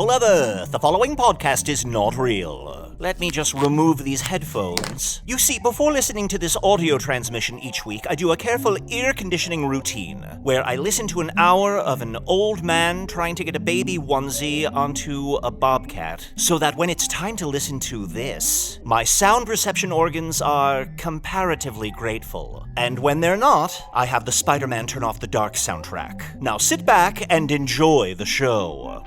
People of Earth, the following podcast is not real. Let me just remove these headphones. You see, before listening to this audio transmission each week, I do a careful ear conditioning routine, where I listen to an hour of an old man trying to get a baby onesie onto a bobcat, so that when it's time to listen to this, my sound reception organs are comparatively grateful. And when they're not, I have the Spider-Man Turn Off the Dark soundtrack. Now sit back and enjoy the show.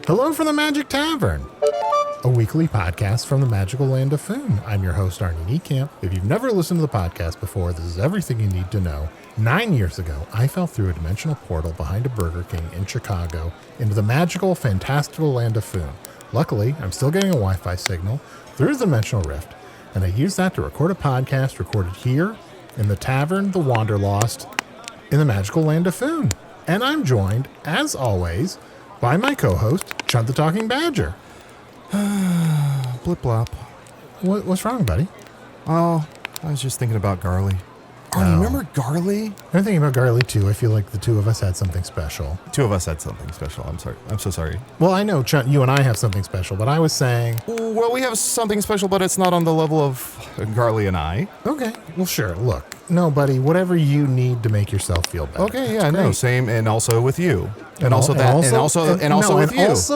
Hello from the Magic Tavern, a weekly podcast from the magical land of Foon. I'm your host, Arnie Niekamp. If you've never listened to the podcast before, this is everything you need to know. 9 years ago, I fell through a dimensional portal behind a Burger King in Chicago into the magical, fantastical land of Foon. Luckily, I'm still getting a Wi-Fi signal through the dimensional rift, and I used that to record a podcast recorded here in the Tavern, the Wanderlost, in the magical land of Foon. And I'm joined, as always, by my co-host, Chunt the Talking Badger. Blip blop. What's wrong, buddy? Oh, I was just thinking about Garley. Arnie, remember Garley? I'm thinking about Garley too. I feel like the two of us had something special. Two of us had something special. I'm sorry. I'm so sorry. Well, I know, Chunt, you and I have something special, but I was saying... Well, we have something special, but it's not on the level of Garley and I. Okay, well, sure. Look, no, buddy, whatever you need to make yourself feel better. Okay, yeah, no, same, and also with you. And also with you. And also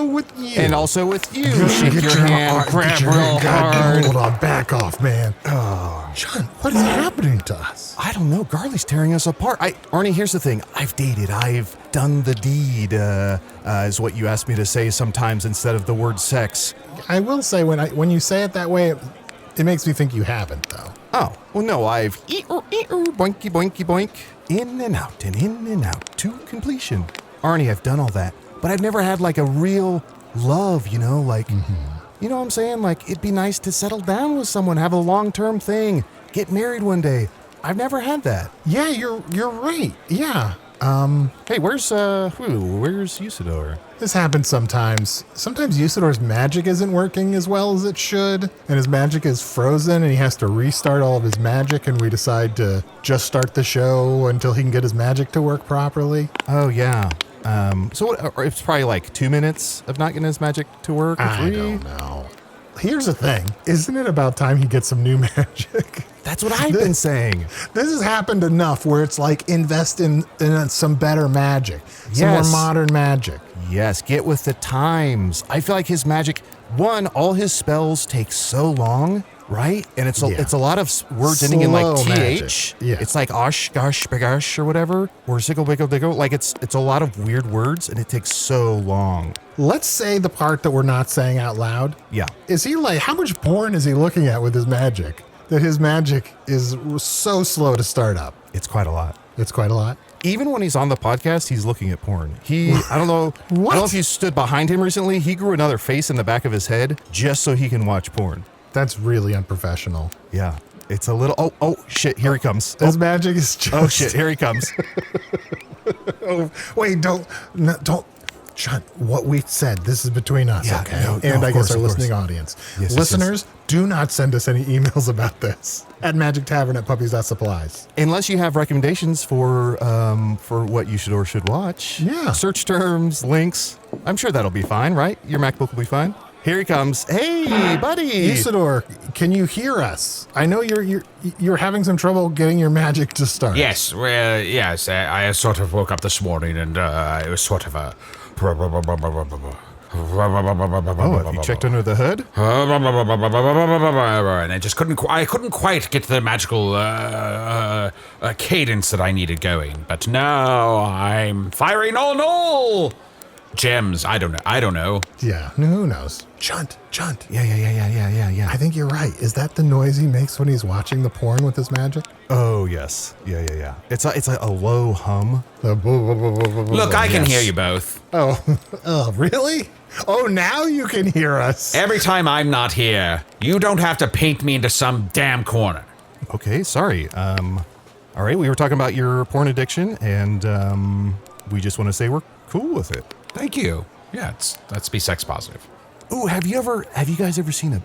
with you. And also with you. Shake your hand, grab real hard. Hold on, back off, man. Oh, Chunt, what is happening to us? I don't know. Garley's tearing us apart. Arnie, here's the thing. I've dated. I've done the deed, is what you ask me to say sometimes instead of the word sex. I will say, when you say it that way, it makes me think you haven't, though. Oh, well, no, I've boinky, boinky, boink, in and out to completion. Arnie, I've done all that, but I've never had like a real love, you know, like, you know what I'm saying? Like, it'd be nice to settle down with someone, have a long-term thing, get married one day. I've never had that. Yeah, you're right. Yeah. Hey, where's Usidore? This happens sometimes. Sometimes Usidore's magic isn't working as well as it should, and his magic is frozen, and he has to restart all of his magic, and we decide to just start the show until he can get his magic to work properly. Oh, yeah. So it's probably like 2 minutes of not getting his magic to work? I don't know. Here's the thing. Isn't it about time he gets some new magic? That's what I've been saying. This has happened enough where it's like invest in some better magic. Some more modern magic. Yes, get with the times. I feel like his magic, all his spells take so long, right? And it's a lot of words ending in like TH. Yeah. It's like osh, gosh, begosh, or whatever. Or sickle, bickle, diggle. Like it's a lot of weird words and it takes so long. Let's say the part that we're not saying out loud. Yeah. Is he like, how much porn is he looking at with his magic? That his magic is so slow to start up. It's quite a lot. It's quite a lot. Even when he's on the podcast, he's looking at porn. I don't know. I don't know if you stood behind him recently. He grew another face in the back of his head just so he can watch porn. That's really unprofessional. Yeah. It's a little, oh shit, here he comes. His magic is just... Oh shit, here he comes. Oh, wait, don't. Chunt, what we said, this is between us, okay? And I guess our listening audience. Yes, Listeners, do not send us any emails about this at magictavern@puppies.supplies. Unless you have recommendations for what you should or should watch. Yeah. Search terms, links. I'm sure that'll be fine, right? Your MacBook will be fine. Here he comes. Hey, buddy. Usidore, can you hear us? I know you're having some trouble getting your magic to start. Yes, yes. I sort of woke up this morning and it was sort of a... Oh, have you checked under the hood? And I just couldn't quite get the magical cadence that I needed going. But now I'm firing all gems. I don't know. Yeah, who knows? Chunt. Yeah. I think you're right. Is that the noise he makes when he's watching the porn with his magic? Oh, yes. Yeah. It's a low hum. Look, I can hear you both. Oh, really? Oh, now you can hear us. Every time I'm not here, you don't have to paint me into some damn corner. Okay, sorry. All right, we were talking about your porn addiction, and we just want to say we're cool with it. Thank you. Yeah, let's be sex positive. Ooh, have you guys ever seen a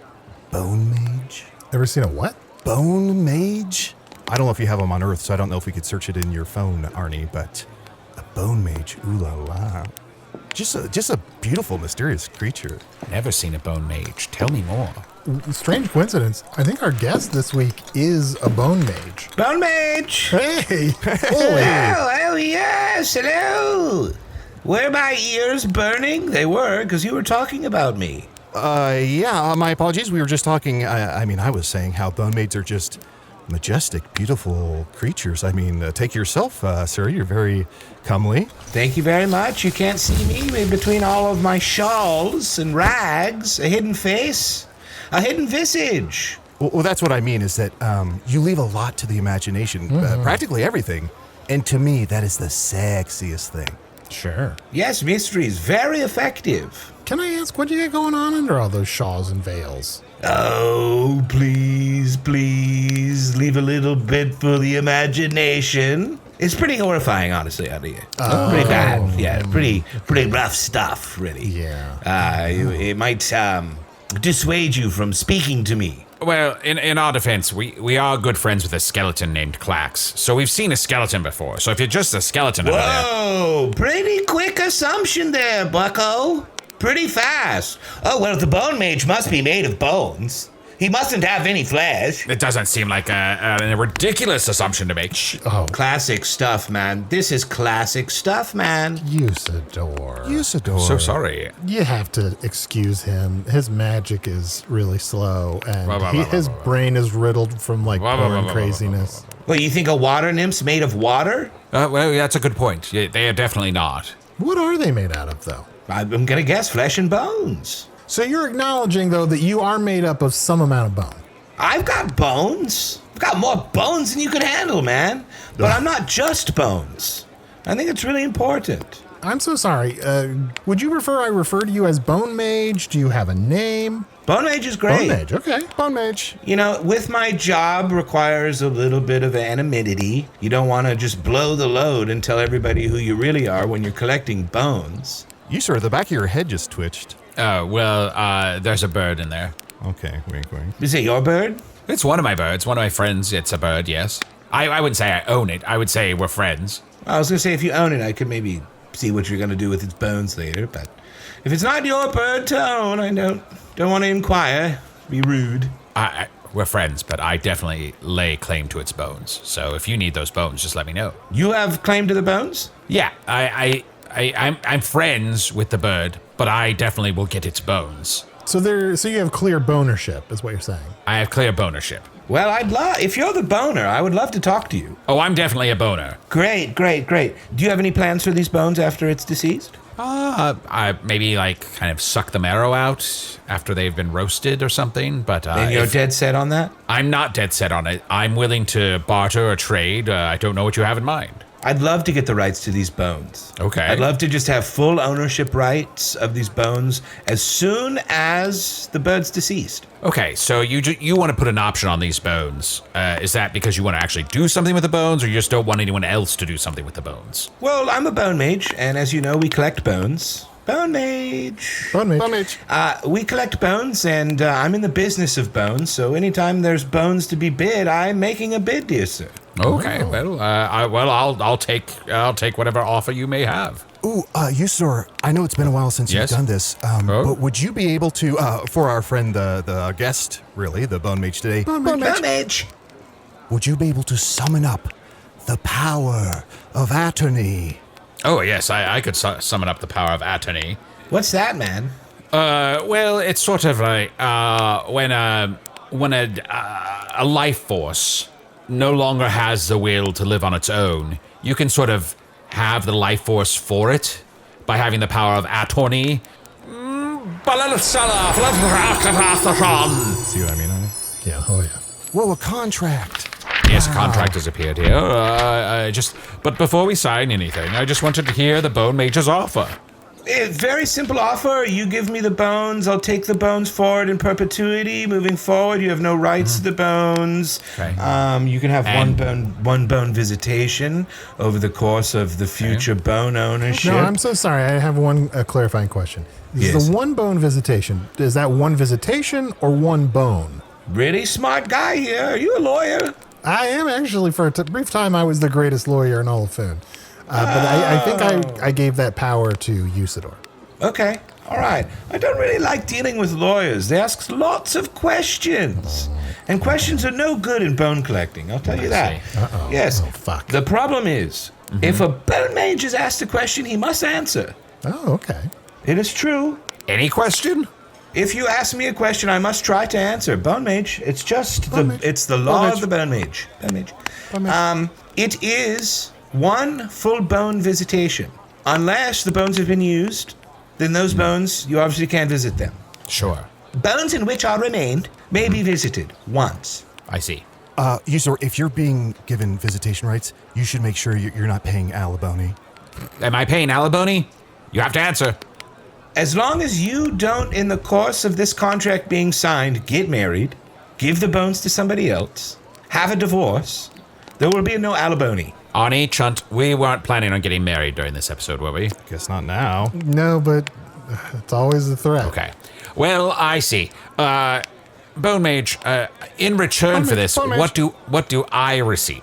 Bone Mage? Ever seen a what? Bone Mage? I don't know if you have them on Earth, so I don't know if we could search it in your phone, Arnie, but a Bone Mage, ooh la la. Just a beautiful, mysterious creature. Never seen a Bone Mage. Tell me more. Strange coincidence. I think our guest this week is a Bone Mage. Bone Mage! Hey! Oh, yes, hello! Were my ears burning? They were, because you were talking about me. Yeah, my apologies. We were just talking, I was saying how Bone Mages are just majestic, beautiful creatures. I mean, take yourself, sir. You're very comely. Thank you very much. You can't see me between all of my shawls and rags. A hidden face, a hidden visage. Well, that's what I mean, is that you leave a lot to the imagination, practically everything. And to me, that is the sexiest thing. Sure. Yes, mystery is very effective. Can I ask what you got going on under all those shawls and veils? Oh, please, leave a little bit for the imagination. It's pretty horrifying, honestly, out here. Pretty bad. Yeah, pretty rough stuff, really. Yeah. It might dissuade you from speaking to me. Well, in our defense, we are good friends with a skeleton named Clax. So we've seen a skeleton before. So if you're just a skeleton over there... Whoa, pretty quick assumption there, bucko. Pretty fast. Oh, well, the Bone Mage must be made of bones. He mustn't have any flesh. It doesn't seem like a ridiculous assumption to make. Classic stuff, man. This is classic stuff, man. Usidore. So sorry. You have to excuse him. His magic is really slow, and his brain is riddled from, porn craziness. Well, you think a water nymph's made of water? Well, that's a good point. Yeah, they are definitely not. What are they made out of, though? I'm going to guess flesh and bones. So you're acknowledging, though, that you are made up of some amount of bone. I've got bones. I've got more bones than you can handle, man. But I'm not just bones. I think it's really important. I'm so sorry. Would you prefer I refer to you as Bone Mage? Do you have a name? Bone Mage is great. Bone Mage, okay. Bone Mage. You know, with my job requires a little bit of anonymity. You don't want to just blow the load and tell everybody who you really are when you're collecting bones. You, sir, the back of your head just twitched. Oh, well, there's a bird in there. Okay, wink, wink. Is it your bird? It's one of my birds. One of my friends. It's a bird, yes. I wouldn't say I own it. I would say we're friends. I was going to say, if you own it, I could maybe see what you're going to do with its bones later. But if it's not your bird to own, I don't want to inquire. Be rude. We're friends, but I definitely lay claim to its bones. So if you need those bones, just let me know. You have claim to the bones? Yeah, I'm friends with the bird, but I definitely will get its bones. So you have clear bonership, is what you're saying. I have clear bonership. Well, if you're the boner, I would love to talk to you. Oh, I'm definitely a boner. Great. Do you have any plans for these bones after it's deceased? I maybe kind of suck the marrow out after they've been roasted or something, but... And you're dead set on that? I'm not dead set on it. I'm willing to barter or trade. I don't know what you have in mind. I'd love to get the rights to these bones. Okay. I'd love to just have full ownership rights of these bones as soon as the bird's deceased. Okay, so you want to put an option on these bones. Is that because you want to actually do something with the bones, or you just don't want anyone else to do something with the bones? Well, I'm a bone mage, and as you know, we collect bones. Bone Mage. We collect bones, and I'm in the business of bones, so anytime there's bones to be bid, I'm making a bid, dear sir. Okay, well, I'll take whatever offer you may have. Ooh, Usidore, I know it's been a while since you've done this, but would you be able to, for our friend, the guest, really, the Bone Mage today, Bone Mage, would you be able to summon up the power of attorney? Oh, yes, I could summon up the power of attorney. What's that, man? Well, it's sort of like when a life force no longer has the will to live on its own, you can sort of have the life force for it by having the power of attorney. See what I mean, honey? Yeah, oh yeah. Whoa, a contract. Yes, a contract has appeared here. But before we sign anything, I just wanted to hear the Bone Mage's offer. Very simple offer. You give me the bones. I'll take the bones forward in perpetuity. Moving forward, you have no rights to the bones. Okay. You can have one bone visitation over the course of the future bone ownership. No, I'm so sorry. I have one clarifying question. Is the one bone visitation, is that one visitation or one bone? Really smart guy here. Are you a lawyer? I am actually. For a brief time, I was the greatest lawyer in all of Foon. But I think I gave that power to Usidore. Okay, all right. I don't really like dealing with lawyers. They ask lots of questions. And questions are no good in bone collecting, I'll tell you that. Uh-oh. Yes. Oh, fuck. The problem is, if a bone mage is asked a question, he must answer. Oh, okay. It is true. Any question? If you ask me a question, I must try to answer. Bone mage, it's just it's the law of the bone mage. Bone mage. Bone mage. It is one full bone visitation. Unless the bones have been used, then those bones, you obviously can't visit them. Sure. Bones in which are remained may be visited once. I see. Usidore, if you're being given visitation rights, you should make sure you're not paying alimony. Am I paying alimony? You have to answer. As long as you don't, in the course of this contract being signed, get married, give the bones to somebody else, have a divorce, there will be no alimony. Arnie, Chunt, we weren't planning on getting married during this episode, were we? Guess not now. No, but it's always a threat. Okay. Well, I see. Bone Mage, in return for this, what do I receive?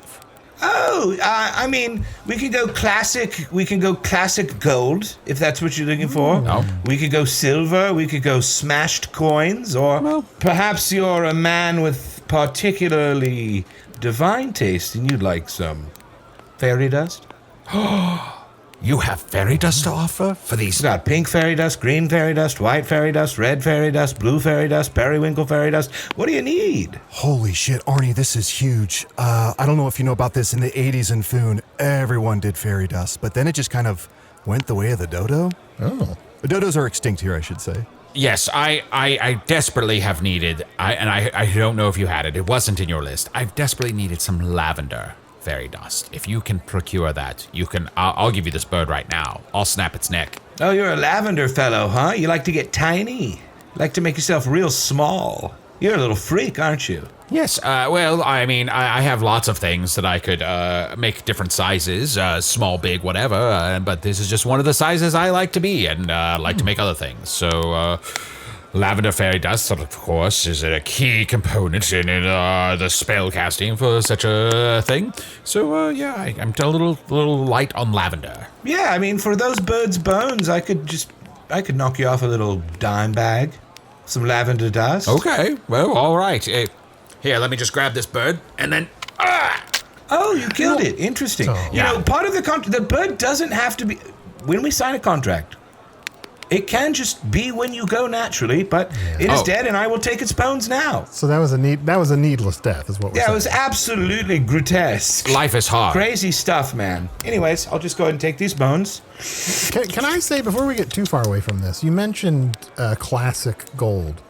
Oh, I mean, we could go classic. We can go classic gold if that's what you're looking for. No. We could go silver. We could go smashed coins, or perhaps you're a man with particularly divine taste and you'd like some fairy dust. You have fairy dust to offer for these? It's got pink fairy dust, green fairy dust, white fairy dust, red fairy dust, blue fairy dust, periwinkle fairy dust. What do you need? Holy shit, Arnie, this is huge. I don't know if you know about this. In the 80s in Foon, everyone did fairy dust, but then it just kind of went the way of the dodo. Oh. The dodos are extinct here, I should say. Yes, I desperately have needed, I don't know if you had it. It wasn't in your list. I've desperately needed some lavender fairy dust. If you can procure that, I'll give you this bird right now. I'll snap its neck. Oh, you're a lavender fellow, huh? You like to get tiny. Like to make yourself real small. You're a little freak, aren't you? Yes, well, I mean, I have lots of things that I could make different sizes, small, big, whatever, but this is just one of the sizes I like to be, and like to make other things. So, lavender fairy dust, of course, is a key component in the spell casting for such a thing. So, yeah, I'm a little light on lavender. Yeah, I mean, for those birds' bones, I could knock you off a little dime bag. Some lavender dust. Okay, well, all right. Here, let me just grab this bird, and then... Oh, you killed it. Interesting. You know, part of the bird doesn't have to be... When we sign a contract, it can just be when you go naturally, but it is dead, and I will take its bones now. So that was a needless death, is what we're saying. Yeah, it was absolutely grotesque. Life is hard. Crazy stuff, man. Anyways, I'll just go ahead and take these bones. Can I say, before we get too far away from this, you mentioned classic gold.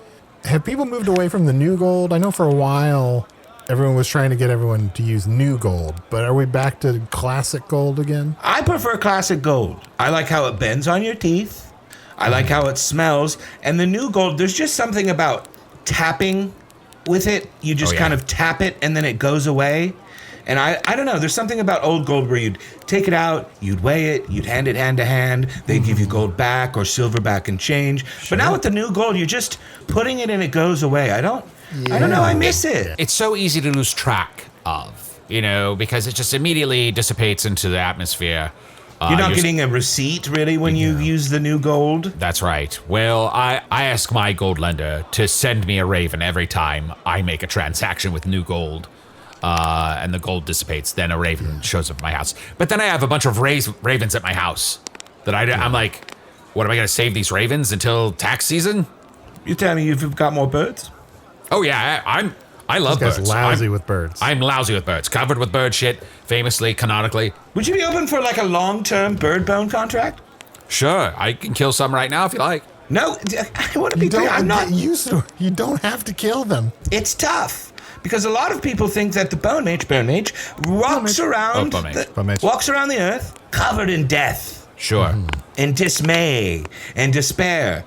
Have people moved away from the new gold? I know for a while everyone was trying to get everyone to use new gold, but are we back to classic gold again? I prefer classic gold. I like how it bends on your teeth. I like how it smells. And the new gold, there's just something about tapping with it. You just kind of tap it and then it goes away. And I don't know, there's something about old gold where you'd take it out, you'd weigh it, you'd hand it hand to hand, they'd give you gold back or silver back in change. Sure. But now with the new gold, you're just putting it and it goes away. I don't know, I miss it. It's so easy to lose track of, because it just immediately dissipates into the atmosphere. You're not getting a receipt, really, when you use the new gold? That's right. Well, I ask my gold lender to send me a raven every time I make a transaction with new gold. And the gold dissipates, then a raven shows up at my house. But then I have a bunch of ravens at my house that I'm like, what, am I going to save these ravens until tax season? You tell me you've got more birds? Oh, yeah, I love birds. This guy's lousy with birds. I'm lousy with birds. Covered with bird shit, famously, canonically. Would you be open for like a long-term bird bone contract? Sure, I can kill some right now if you like. No, I want to be clear. I'm not used to. You don't have to kill them. It's tough. Because a lot of people think that the Bone Mage walks around the earth covered in death. Sure. and dismay and despair.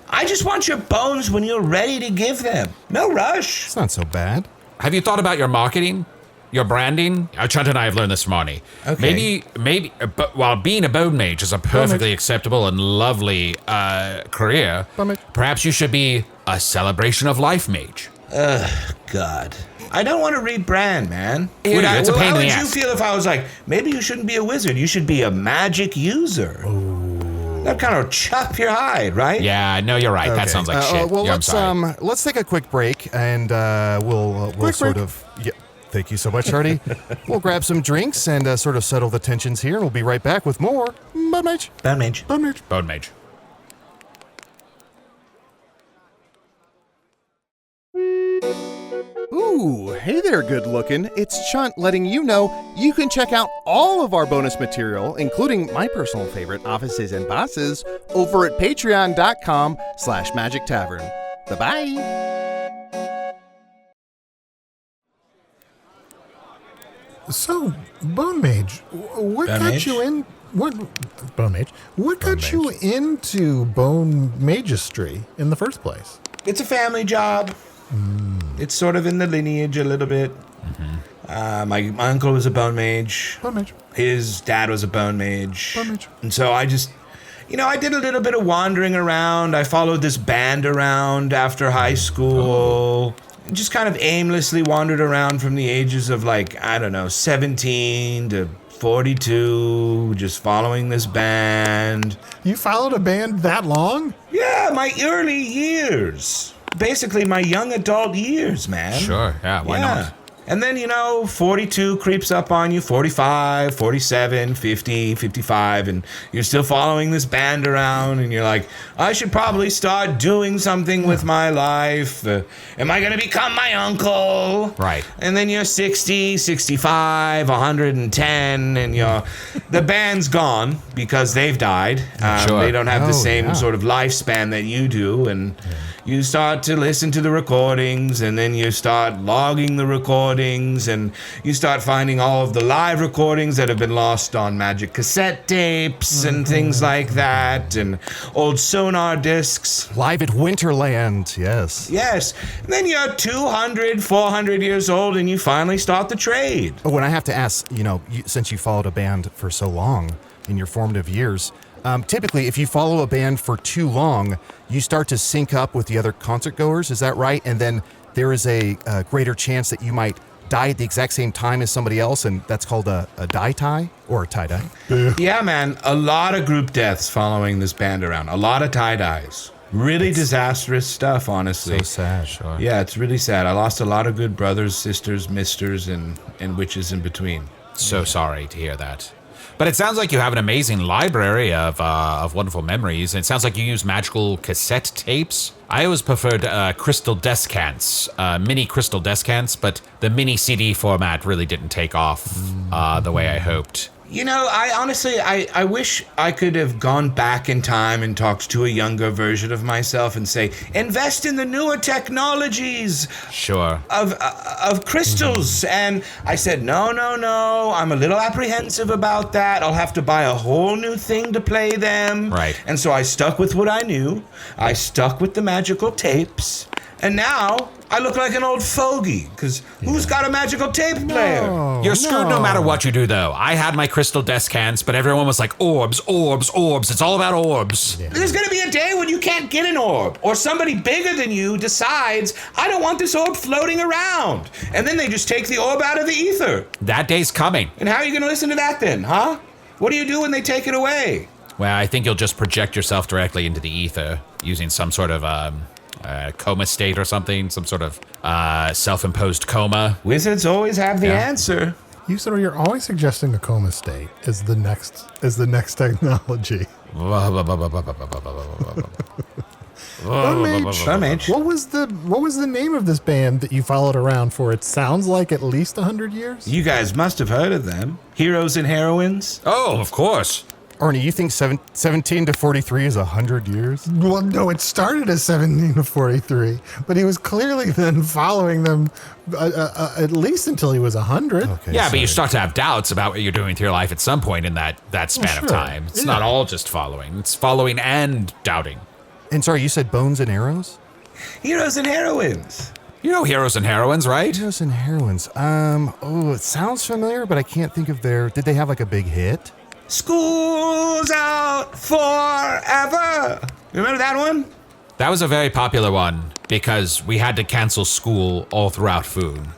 I just want your bones when you're ready to give them. No rush. It's not so bad. Have you thought about your marketing? Your branding? Chunt and I have learned this from Arnie. Okay. Maybe, but while being a Bone Mage is a perfectly acceptable and lovely career, perhaps you should be a celebration of life mage. God. I don't want to rebrand, man. It's a pain in the ass. How would you feel if I was like, maybe you shouldn't be a wizard, you should be a magic user? That kind of chop your hide, right? Yeah, no, you're right. That sounds like shit. Well, I'm let's take a quick break, and we'll sort of. Yeah, thank you so much, Arnie. We'll grab some drinks and sort of settle the tensions here, and we'll be right back with more Bone Mage. Bone Mage. Bone Mage. Bone Mage. Ooh, hey there, good looking. It's Chunt letting you know you can check out all of our bonus material, including my personal favorite, Offices and Bosses, over at patreon.com/Magic Tavern. Bye-bye. So, Bone Mage, what Bone got Mage? you in? What Bone Mage? What got you into Bone Magistry in the first place? It's a family job. It's sort of in the lineage a little bit. My uncle was a Bone Mage. Bone Mage. His dad was a Bone Mage. Bone Mage. And so I just, I did a little bit of wandering around. I followed this band around after high school. Just kind of aimlessly wandered around from the ages of 17 to 42, just following this band. You followed a band that long? Yeah, my early years. Basically, my young adult years, man. Sure, yeah, why not? And then, 42 creeps up on you, 45, 47, 50, 55, and you're still following this band around, and you're like, I should probably start doing something with my life. Am I going to become my uncle? Right. And then you're 60, 65, 110, and the band's gone because they've died. Sure. They don't have the same sort of lifespan that you do, and you start to listen to the recordings, and then you start logging the recordings, and you start finding all of the live recordings that have been lost on magic cassette tapes and things like that, and old sonar discs. Live at Winterland, yes. Yes. And then you're 200, 400 years old, and you finally start the trade. Oh, and I have to ask, since you followed a band for so long in your formative years, typically, if you follow a band for too long, you start to sync up with the other concert goers. Is that right? And then there is a greater chance that you might die at the exact same time as somebody else, and that's called a die-tie or a tie-dye. Yeah, man. A lot of group deaths following this band around. A lot of tie-dyes. Really disastrous stuff, honestly. So sad. Sure. Yeah, it's really sad. I lost a lot of good brothers, sisters, misters, and witches in between. So sorry to hear that. But it sounds like you have an amazing library of wonderful memories. And it sounds like you use magical cassette tapes. I always preferred crystal descants, mini crystal descants, but the mini CD format really didn't take off the way I hoped. I honestly, I wish I could have gone back in time and talked to a younger version of myself and say, invest in the newer technologies Sure. of crystals. And I said, no, I'm a little apprehensive about that. I'll have to buy a whole new thing to play them. Right. And so I stuck with what I knew. I stuck with the magical tapes. And now I look like an old fogey, because who's got a magical tape player? You're screwed no matter what you do, though. I had my crystal descants, but everyone was like, orbs, orbs, orbs. It's all about orbs. Yeah. There's going to be a day when you can't get an orb, or somebody bigger than you decides, I don't want this orb floating around. And then they just take the orb out of the ether. That day's coming. And how are you going to listen to that then, huh? What do you do when they take it away? Well, I think you'll just project yourself directly into the ether using some sort of coma state or something, some sort of self-imposed coma. Wizards always have the answer. Usidore, you're always suggesting a coma state is the next technology. Bone Mage. What was the name of this band that you followed around for? It sounds like at least 100 years. You guys must have heard of them. Heroes and Heroines. Oh, of course. Arnie, you think 17 to 43 is 100 years? Well, no, it started as 17 to 43, but he was clearly then following them at least until he was 100. Okay, Yeah, but sorry. you start to have doubts about what you're doing with your life at some point in that span of time. It's not all just following. It's following and doubting. And sorry, you said bones and arrows? Heroes and heroines. You know heroes and heroines, right? Heroes and heroines. It sounds familiar, but I can't think of did they have like a big hit? School's out forever. Remember that one? That was a very popular one because we had to cancel school all throughout Foon.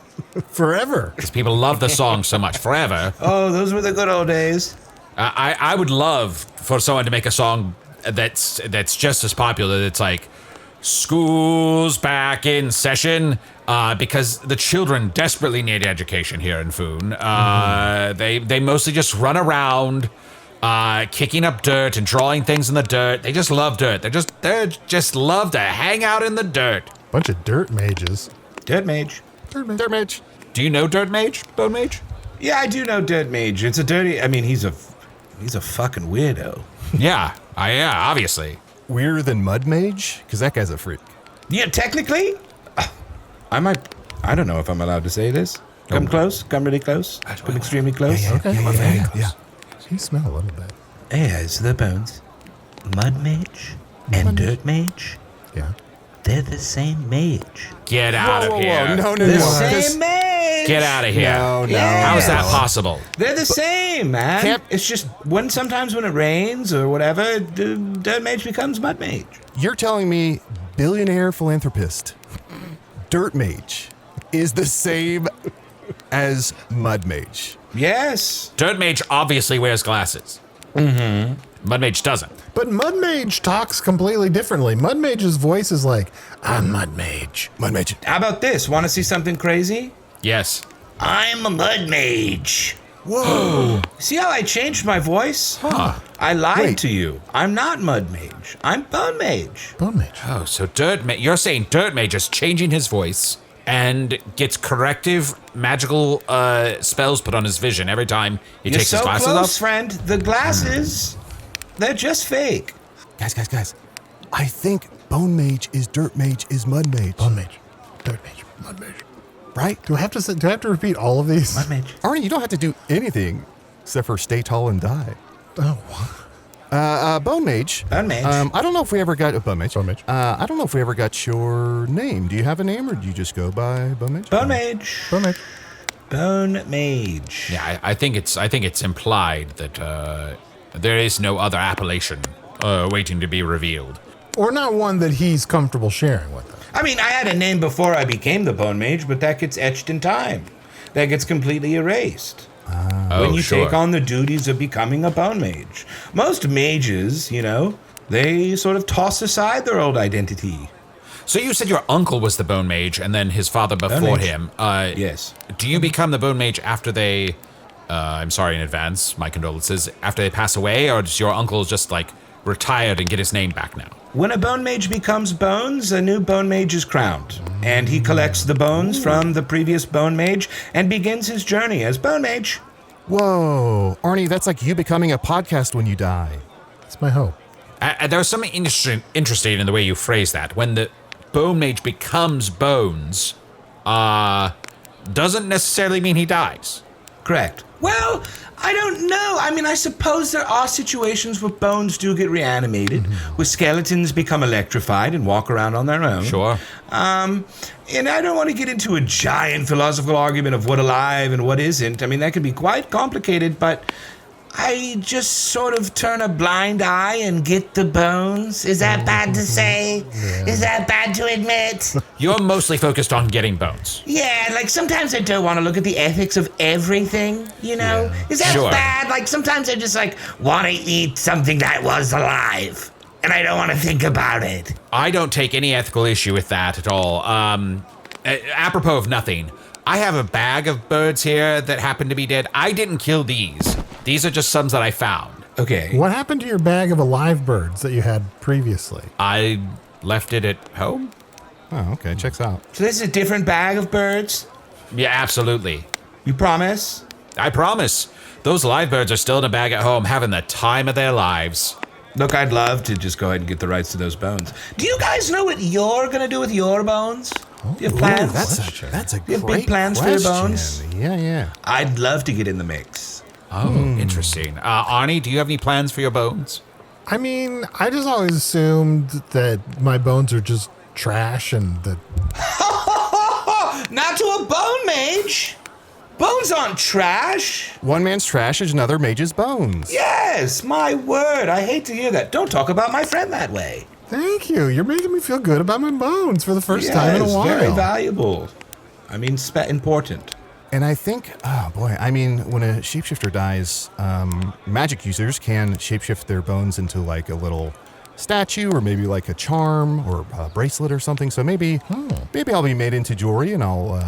Forever. Because people love the song so much. Forever. Oh, those were the good old days. I would love for someone to make a song that's just as popular. It's like, school's back in session, because the children desperately need education here in Foon. They mostly just run around, kicking up dirt and drawing things in the dirt. They just love dirt. They just love to hang out in the dirt. Bunch of dirt mages. Dirt Mage. Dirt Mage. Do you know Dirt Mage, Bone Mage? Yeah, I do know Dirt Mage. It's a dirty. I mean, he's a fucking weirdo. Yeah, obviously. Weirder than Mud Mage? Because that guy's a freak. Yeah, technically, I don't know if I'm allowed to say this. Come close. Come really close. Come extremely close. Yeah. You smell a little bit. Here's the bones. Mud Mage and Dirt Mage. Yeah. They're the same mage. Get out of here. No. The same mage. Get out of here. No. How is that possible? They're the same, man. Can't- It's just sometimes when it rains or whatever, the Dirt Mage becomes Mud Mage. You're telling me billionaire philanthropist Dirt Mage is the same as Mud Mage? Yes. Dirt Mage obviously wears glasses. Mm-hmm. Mud Mage doesn't. But Mud Mage talks completely differently. Mud Mage's voice is like, I'm Mud Mage. Mud Mage. How about this? Want to see something crazy? Yes. I'm a Mud Mage. Whoa. See how I changed my voice? Huh. I lied Wait. to you. I'm not Mud Mage. I'm Bone Mage. Bone Mage. Oh, so you're saying Dirt Mage is changing his voice and gets corrective magical spells put on his vision every time he You're takes so his glasses close, off? friend. The glasses, they're just fake. Guys. I think Bone Mage is Dirt Mage is Mud Mage. Bone Mage. Dirt Mage. Mud Mage. Right? Do I have to repeat all of these? Mud Mage. Arnie, you don't have to do anything except for stay tall and die. Oh, Bone Mage. Bone Mage. I don't know if we ever got Bone Mage. Bone Mage. I don't know if we ever got your name. Do you have a name, or do you just go by Bone Mage? Bone Mage. Bone Mage. Bone Mage. Yeah, I think it's implied that there is no other appellation waiting to be revealed. Or not one that he's comfortable sharing with us. I mean, I had a name before I became the Bone Mage, but that gets etched in time. That gets completely erased. When you take on the duties of becoming a Bone Mage. Most mages, they sort of toss aside their old identity. So you said your uncle was the Bone Mage, and then his father before Mage. him. Yes. Do you become the Bone Mage after they? I'm sorry in advance. My condolences. After they pass away, or does your uncle just like retired and get his name back now? When a Bone Mage becomes bones, a new Bone Mage is crowned. And he collects the bones from the previous Bone Mage and begins his journey as Bone Mage. Whoa. Arnie, that's like you becoming a podcast when you die. That's my hope. There's something interesting in the way you phrase that. When the Bone Mage becomes bones, doesn't necessarily mean he dies. Correct. Well, I don't know. I mean, I suppose there are situations where bones do get reanimated, where skeletons become electrified and walk around on their own. Sure. And I don't want to get into a giant philosophical argument of what alive and what isn't. I mean, that can be quite complicated, but I just sort of turn a blind eye and get the bones. Is that bad to say? Yeah. Is that bad to admit? You're mostly focused on getting bones. Yeah, like sometimes I don't want to look at the ethics of everything, Is that Sure. bad? Like sometimes I just want to eat something that was alive. And I don't want to think about it. I don't take any ethical issue with that at all. Apropos of nothing, I have a bag of birds here that happen to be dead. I didn't kill these. These are just some that I found. Okay. What happened to your bag of alive birds that you had previously? I left it at home. Oh, okay. Checks out. So this is a different bag of birds? Yeah, absolutely. You promise? I promise. Those live birds are still in a bag at home having the time of their lives. Look, I'd love to just go ahead and get the rights to those bones. Do you guys know what you're going to do with your bones? Do you have plans? That's a You have great big plans for your question. bones? Yeah. I'd love to get in the mix. Oh, interesting. Arnie, do you have any plans for your bones? I mean, I just always assumed that my bones are just trash and that... Not to a bone mage! Bones aren't trash! One man's trash is another mage's bones. Yes, my word. I hate to hear that. Don't talk about my friend that way. Thank you. You're making me feel good about my bones for the first time in a while. Very valuable. I mean, important. And I think, oh boy, I mean, when a shapeshifter dies, magic users can shapeshift their bones into like a little statue or maybe like a charm or a bracelet or something. So maybe I'll be made into jewelry and I'll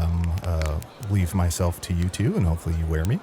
leave myself to you too, and hopefully you wear me.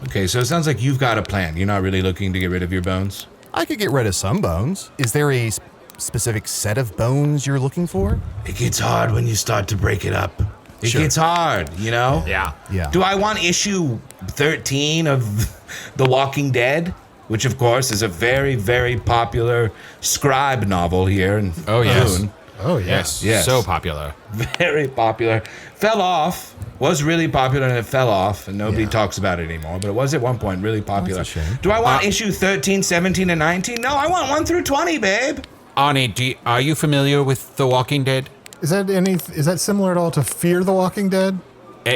Okay, so it sounds like you've got a plan. You're not really looking to get rid of your bones? I could get rid of some bones. Is there a specific set of bones you're looking for? It gets hard when you start to break it up. It Sure. gets hard, you know? Yeah. Do I want issue 13 of The Walking Dead? Which, of course, is a very, very popular scribe novel here in Boone. Oh, yes. Yes. So popular. Very popular. Fell off. Was really popular and it fell off, and nobody talks about it anymore. But it was at one point really popular. That's a shame. Do I want issue 13, 17, and 19? No, I want 1 through 20, babe. Arnie, are you familiar with The Walking Dead? Is that similar at all to Fear the Walking Dead?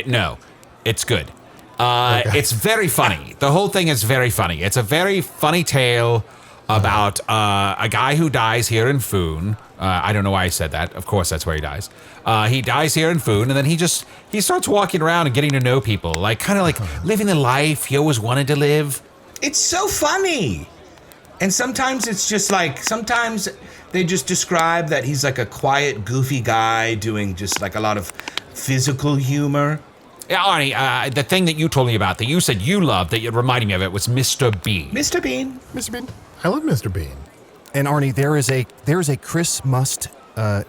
No, it's good. It's very funny. The whole thing is very funny. It's a very funny tale about a guy who dies here in Foon. I don't know why I said that. Of course, that's where he dies. He dies here in Foon, and then he starts walking around and getting to know people, like kind of like living the life he always wanted to live. It's so funny. And sometimes it's just like, sometimes they just describe that he's like a quiet, goofy guy doing just like a lot of physical humor. Yeah, Arnie, the thing that you told me about, that you said you loved, that you're reminding me of it, was Mr. Bean. Mr. Bean. Mr. Bean. I love Mr. Bean. And Arnie, there is a Chris Must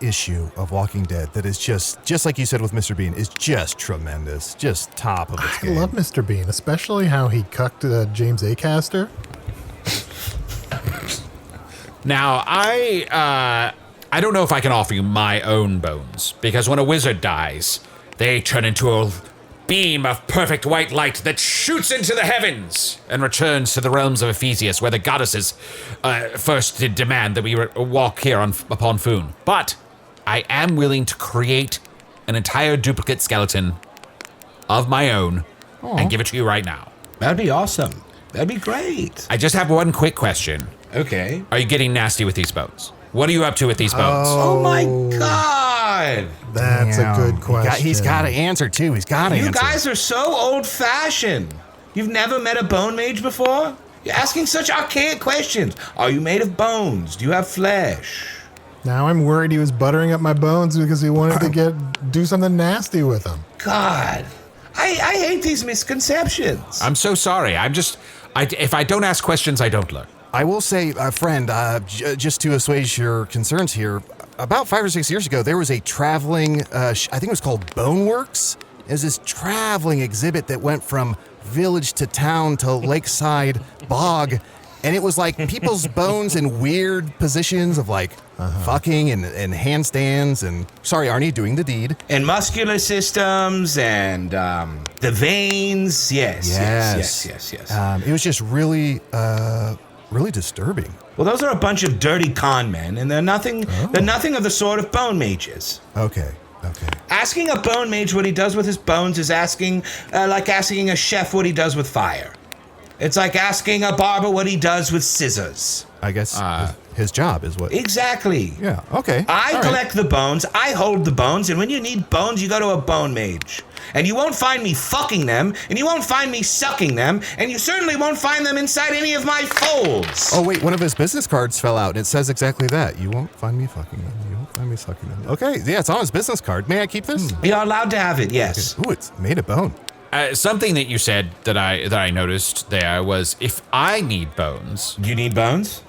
issue of Walking Dead that is just like you said with Mr. Bean, is just tremendous, just top of its I game. love Mr. Bean, especially how he cucked James Acaster. Now, I don't know if I can offer you my own bones, because when a wizard dies, they turn into a beam of perfect white light that shoots into the heavens and returns to the realms of Ephesius, where the goddesses first did demand that we walk here upon Foon. But I am willing to create an entire duplicate skeleton of my own and give it to you right now. That'd be awesome. That'd be great. I just have one quick question. Okay. Are you getting nasty with these bones? What are you up to with these bones? Oh my God. That's a good question. He's got to answer too. He's got to answer. You guys are so old-fashioned. You've never met a bone mage before? You're asking such archaic questions. Are you made of bones? Do you have flesh? Now I'm worried he was buttering up my bones because he wanted to do something nasty with them. God. I hate these misconceptions. I'm so sorry. If I don't ask questions, I don't learn. I will say, friend, just to assuage your concerns here, about 5 or 6 years ago, there was a traveling, I think it was called Boneworks. It was this traveling exhibit that went from village to town to lakeside bog. And it was like people's bones in weird positions of like fucking and handstands and, sorry, Arnie, doing the deed. And muscular systems and the veins. Yes. It was just really, really disturbing. Well, those are a bunch of dirty con men, and they're nothing of the sort of bone mages. Okay. Asking a bone mage what he does with his bones is like asking a chef what he does with fire. It's like asking a barber what he does with scissors. I guess his job is what... Exactly. Yeah, okay. I collect the bones, I hold the bones, and when you need bones, you go to a bone mage. And you won't find me fucking them, and you won't find me sucking them, and you certainly won't find them inside any of my folds. Oh, wait, one of his business cards fell out, and it says exactly that. You won't find me fucking them. You won't find me sucking them. Okay, yeah, it's on his business card. May I keep this? You're allowed to have it, yes. Okay. Ooh, it's made of bone. Something that you said that I noticed there was, if I need bones... You need bones?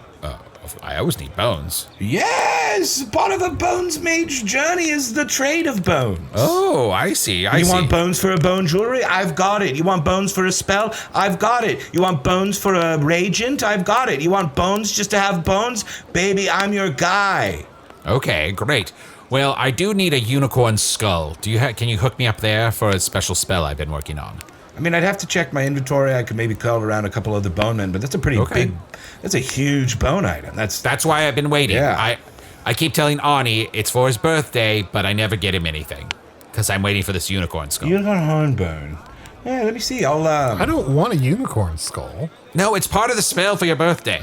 I always need bones. Yes! Part of a Bones Mage journey is the trade of bones. Oh, I see. You want bones for a bone jewelry? I've got it. You want bones for a spell? I've got it. You want bones for a reagent? I've got it. You want bones just to have bones? Baby, I'm your guy. Okay, great. Well, I do need a unicorn skull. Can you hook me up there for a special spell I've been working on? I mean, I'd have to check my inventory. I could maybe call around a couple other bone men, but that's a pretty big, that's a huge bone item. That's why I've been waiting. Yeah. I keep telling Arnie it's for his birthday, but I never get him anything. Because I'm waiting for this unicorn skull. Unicorn bone. Yeah, let me see. I don't want a unicorn skull. No, it's part of the spell for your birthday.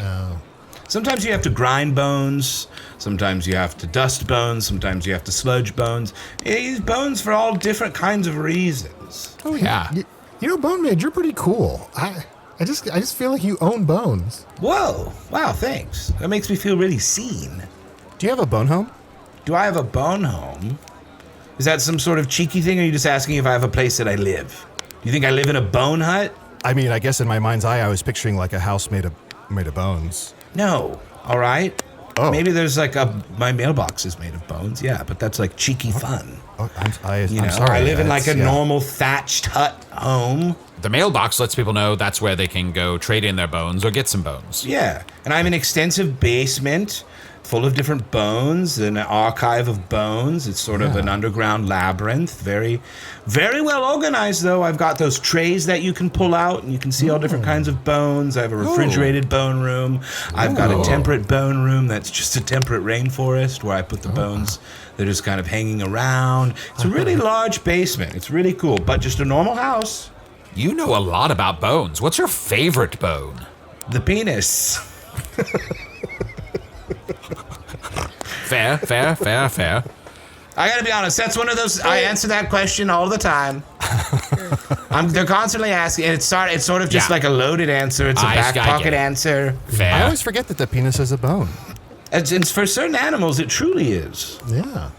Sometimes you have to grind bones. Sometimes you have to dust bones. Sometimes you have to sludge bones. You use bones for all different kinds of reasons. Oh, yeah. You know, Bone Mage, you're pretty cool. I just feel like you own bones. Whoa. Wow, thanks. That makes me feel really seen. Do you have a bone home? Do I have a bone home? Is that some sort of cheeky thing, or are you just asking if I have a place that I live? You think I live in a bone hut? I mean, I guess in my mind's eye, I was picturing like a house made of bones. No. All right. Oh. Maybe there's like my mailbox is made of bones. Yeah, but that's like cheeky fun. Oh, I'm I'm sorry. I live in like a normal thatched hut home. The mailbox lets people know that's where they can go trade in their bones or get some bones. Yeah, and I'm an extensive basement full of different bones, an archive of bones. It's sort of an underground labyrinth. Very, very well organized, though. I've got those trays that you can pull out, and you can see all different kinds of bones. I have a refrigerated bone room. I've got a temperate bone room that's just a temperate rainforest where I put the bones that are just kind of hanging around. It's a really large basement. It's really cool, but just a normal house. You know a lot about bones. What's your favorite bone? The penis. Fair. I gotta be honest, that's one of those, I answer that question all the time. They're constantly asking, and it's sort of just like a loaded answer. It's a back pocket answer. Fair. I always forget that the penis is a bone. It's for certain animals, it truly is. Yeah.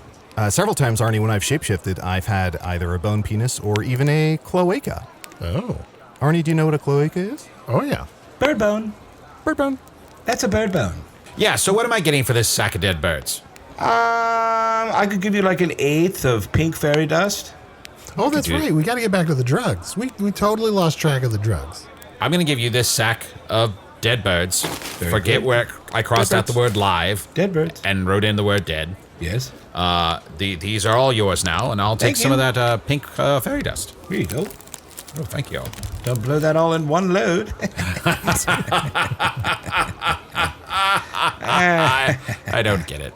Several times, Arnie, when I've shapeshifted, I've had either a bone penis or even a cloaca. Oh. Arnie, do you know what a cloaca is? Oh, yeah. Bird bone. Bird bone. That's a bird bone. Yeah, so what am I getting for this sack of dead birds? I could give you like 1/8 of pink fairy dust. Oh, that's right. We got to get back to the drugs. We totally lost track of the drugs. I'm going to give you this sack of dead birds. Forget where I crossed out the word live. Dead birds. And wrote in the word dead. Yes. These are all yours now, and I'll take some of that pink fairy dust. Here you go. Oh, thank you. Don't blow that all in one load. I don't get it.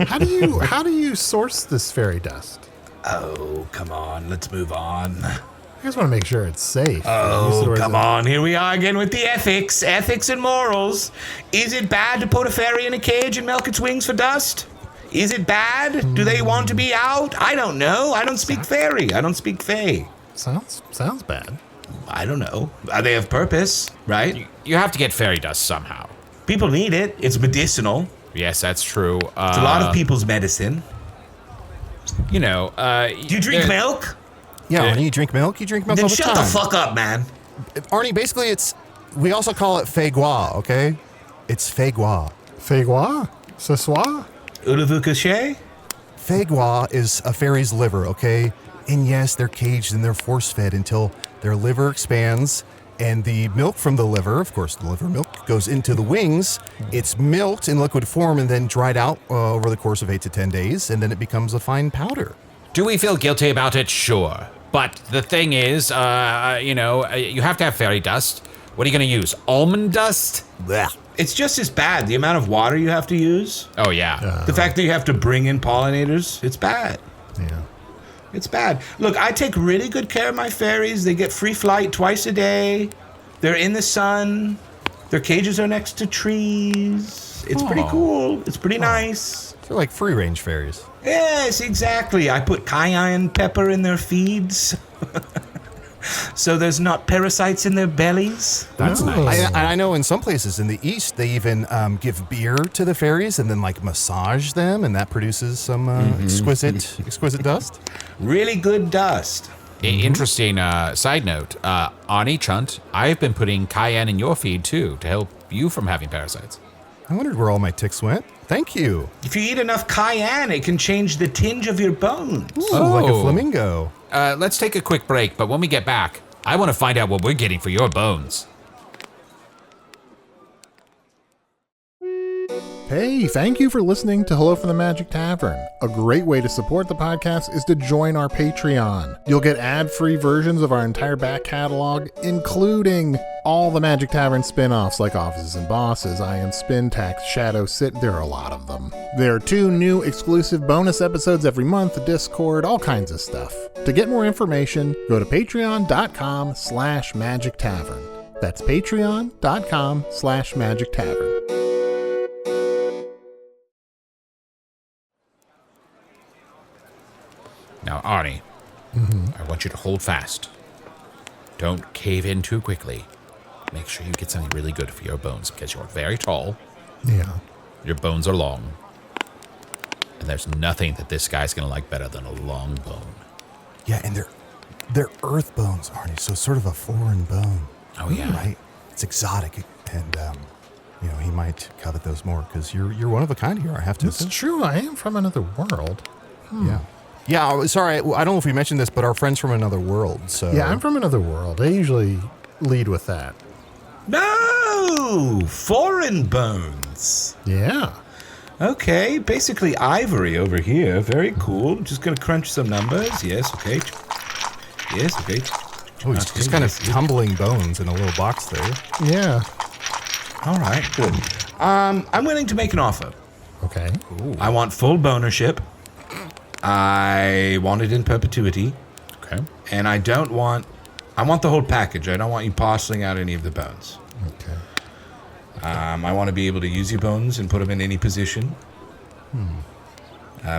How do you source this fairy dust? Oh, come on. Let's move on. I just want to make sure it's safe. Oh, come on. Here we are again with the ethics. Ethics and morals. Is it bad to put a fairy in a cage and milk its wings for dust? Is it bad? Do they want to be out? I don't know. I don't speak fairy. I don't speak fae. Sounds bad. I don't know. They have purpose, right? You have to get fairy dust somehow. People need it. It's medicinal. Yes, that's true. It's a lot of people's medicine. You know, Do you drink milk? Yeah, Arnie, you drink milk? You drink milk Then all the shut time. the fuck up, man. Arnie, basically, we also call it feigois, okay? It's feigois. Feigois? Ce soir? Voulez-vous coucher? Feigois is a fairy's liver, okay? And yes, they're caged and they're force-fed until their liver expands, and the milk from the liver, of course, the liver milk, goes into the wings. It's milked in liquid form and then dried out over the course of 8 to 10 days, and then it becomes a fine powder. Do we feel guilty about it? Sure. But the thing is, you have to have fairy dust. What are you going to use? Almond dust? Blech. It's just as bad. The amount of water you have to use. Oh, yeah. The fact that you have to bring in pollinators, it's bad. Yeah. It's bad. Look, I take really good care of my fairies. They get free flight twice a day. They're in the sun. Their cages are next to trees. It's pretty cool. It's pretty nice. They're like free-range fairies. Yes, exactly. I put cayenne pepper in their feeds. So there's not parasites in their bellies. That's nice. I know in some places in the East, they even give beer to the fairies and then like massage them, and that produces some exquisite dust. Really good dust. Interesting side note. Arnie, Chunt, I've been putting cayenne in your feed too to help you from having parasites. I wondered where all my ticks went. Thank you. If you eat enough cayenne, it can change the tinge of your bones. Ooh, like a flamingo. Let's take a quick break, but when we get back, I want to find out what we're getting for your bones. Hey, thank you for listening to Hello from the Magic Tavern. A great way to support the podcast is to join our Patreon. You'll get ad-free versions of our entire back catalog, including all the Magic Tavern spin-offs like Offices and Bosses, Ion Spin, Tax, Shadow Sit. There are a lot of them. There are 2 new exclusive bonus episodes every month, Discord, all kinds of stuff. To get more information, go to patreon.com/Magic Tavern. That's patreon.com/Magic Tavern. Now, Arnie, I want you to hold fast. Don't cave in too quickly. Make sure you get something really good for your bones because you're very tall. Yeah. Your bones are long. And there's nothing that this guy's going to like better than a long bone. Yeah, and they're earth bones, Arnie, so sort of a foreign bone. Oh, yeah. Right? It's exotic, and, he might covet those more because you're one of a kind here, I have to It's assume. true, I am from another world. Yeah. Yeah, sorry, I don't know if we mentioned this, but our friend's from another world, so... Yeah, I'm from another world. I usually lead with that. No! Foreign bones. Yeah. Okay, basically ivory over here. Very cool. Just gonna crunch some numbers. Yes, okay. Yes, okay. Oh, he's just kind of tumbling bones in a little box there. Yeah. All right, good. I'm willing to make an offer. Okay. Ooh. I want full bonership. I want it in perpetuity. Okay. And I want the whole package. I don't want you parceling out any of the bones. Okay. I want to be able to use your bones and put them in any position.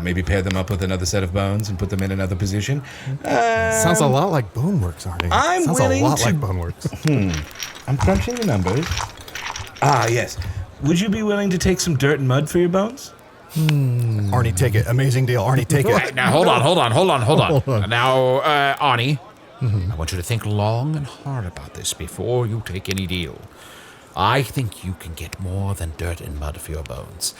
Maybe pair them up with another set of bones and put them in another position. Sounds a lot like Boneworks, Arnie. I'm Sounds willing a lot to- like Boneworks. I'm crunching the numbers. Yes. Would you be willing to take some dirt and mud for your bones? Arnie, take it. Amazing deal. Arnie, take it. Now, hold on. Now, Arnie, I want you to think long and hard about this before you take any deal. I think you can get more than dirt and mud for your bones.